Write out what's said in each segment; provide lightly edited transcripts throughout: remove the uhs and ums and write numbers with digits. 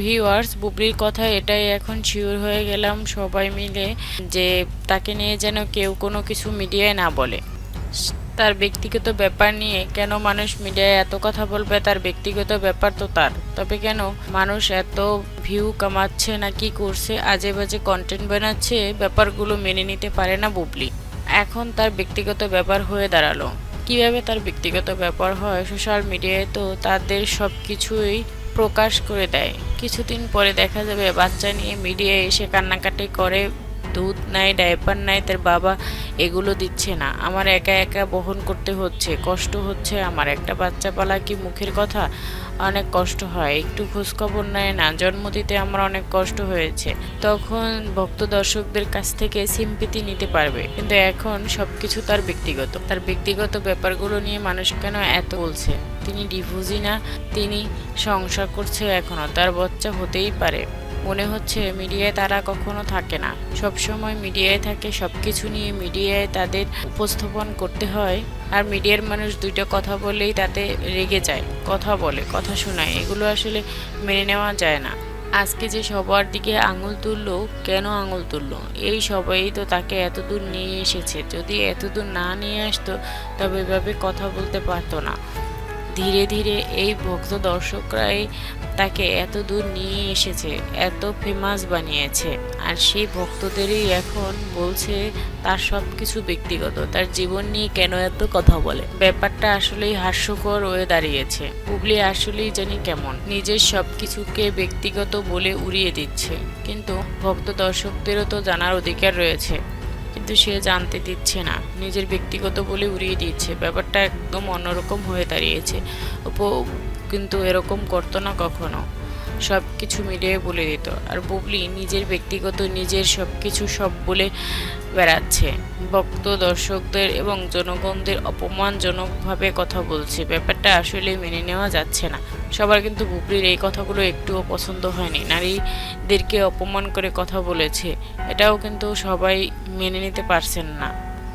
Viewers, বুবলির কথা এটাই এখন শিওর হয়ে গেলাম সবাই মিলে যে তাকে নিয়ে যেন কেউ কোনো কিছু মিডিয়ায় না বলে। তার ব্যক্তিগত ব্যাপার নিয়ে কেন মানুষ মিডিয়ায় এত কথা বলবে? তার ব্যক্তিগত ব্যাপার তো তার। তবে কেন মানুষ এত ভিউ কামাচ্ছে না কি করছে, আজে বাজে কন্টেন্ট বানাচ্ছে, ব্যাপারগুলো মেনে নিতে পারে না বুবলি। এখন তার ব্যক্তিগত ব্যাপার হয়ে দাঁড়ালো। কিভাবে তার ব্যক্তিগত ব্যাপার হয়? সোশ্যাল মিডিয়ায় তো তাদের সব কিছুই প্রকাশ করে দেয়। কিছুদিন পরে দেখা যাবে বাচ্চা নিয়ে মিডিয়ায় এসে কান্নাকাটি করে, দুধ নাই, ডায়পার নাই, তার বাবা এগুলো দিচ্ছে না, আমার একা একা বহন করতে হচ্ছে, কষ্ট হচ্ছে আমার। একটা বাচ্চা পালা কি মুখের কথা? অনেক কষ্ট হয়, একটু খোঁজখবর নেয় না, জন্ম দিতে আমার অনেক কষ্ট হয়েছে। তখন ভক্ত দর্শকদের কাছ থেকে সিম্পিতি নিতে পারবে। কিন্তু এখন সবকিছু তার ব্যক্তিগত ব্যাপারগুলো নিয়ে মানুষ কেন এত বলছে? তিনি ডিভোর্সি না, তিনি সংসার করছে, এখনো তার বাচ্চা হতেই পারে। মনে হচ্ছে মিডিয়ায় তারা কখনো থাকে না, সবসময় মিডিয়ায় থাকে, সবকিছু নিয়ে মিডিয়ায় তাদের উপস্থাপন করতে হয়। আর মিডিয়ার মানুষ দুইটা কথা বললেই তাতে রেগে যায়, কথা বলে, কথা শোনায়, এগুলো আসলে মেনে নেওয়া যায় না। আজকে যে সবার দিকে আঙুল তুললো, কেন আঙুল তুললো? এই সবাই তো তাকে এতদূর নিয়ে এসেছে, যদি এতদূর না নিয়ে আসতো তবে এভাবে কথা বলতে পারতো না। ধীরে ধীরে এই ভক্ত দর্শকরাই তাকে এত দূর নিয়ে এসেছে, এত ফেমাস বানিয়েছে। আর সেই ভক্তদেরই এখন বলছে তার সব কিছু ব্যক্তিগত, তার জীবন নিয়ে কেন এত কথা বলে। ব্যাপারটা আসলেই হাস্যকর হয়ে দাঁড়িয়েছে। বুবলি আসলেই জানি কেমন, নিজের সব কিছুকে ব্যক্তিগত বলে উড়িয়ে দিচ্ছে। কিন্তু ভক্ত দর্শকদেরও তো জানার অধিকার রয়েছে, কিন্তু সে জানতে দিচ্ছে না, নিজের ব্যক্তিগত বলে উড়িয়ে দিচ্ছে। ব্যাপারটা একদম অন্যরকম হয়ে দাঁড়িয়েছে। কিন্তু এরকম করতো না কখনো, সব কিছু মিলিয়ে বলে দিত। আর বুবলি নিজের ব্যক্তিগত, নিজের সব কিছু সব বলে বেড়াচ্ছে, ভক্ত দর্শকদের এবং জনগণদের অপমানজনকভাবে কথা বলছে। ব্যাপারটা আসলে মেনে নেওয়া যাচ্ছে না। সবার কিন্তু বুবলির এই কথাগুলো একটুও পছন্দ হয়নি। নারীদেরকে অপমান করে কথা বলেছে, এটাও কিন্তু সবাই মেনে নিতে পারছেন না।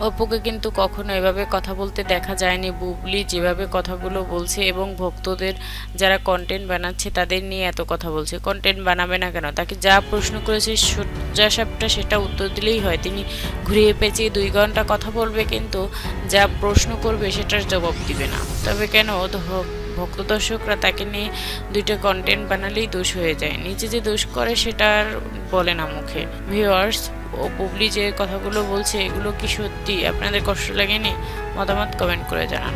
অপুকে কিন্তু কখনো এভাবে কথা বলতে দেখা যায়নি। বুবলি যেভাবে কথাগুলো বলছে এবং ভক্তদের যারা কন্টেন্ট বানাচ্ছে তাদের নিয়ে এত কথা বলছে। কন্টেন্ট বানাবে না কেন? তাকে যা প্রশ্ন করেছে সোজাসাপটা সেটা উত্তর দিলেই হয়। তিনি ঘুরিয়ে পেঁচিয়ে 2 ঘন্টা কথা বলবে, কিন্তু যা প্রশ্ন করবে সেটার জবাব দিবে না। তবে কেন? ভক্ত দর্শকরা তাকে নিয়ে 2টা কন্টেন্ট বানালেই দোষ হয়ে যায়, নিজে যে দোষ করে সেটা আর বলে না মুখে। ভিউয়ার্স, ও বুবলি যে কথাগুলো বলছে এগুলো কি সত্যি? আপনাদের কষ্ট লাগেনি? মতামত কমেন্ট করে জানান।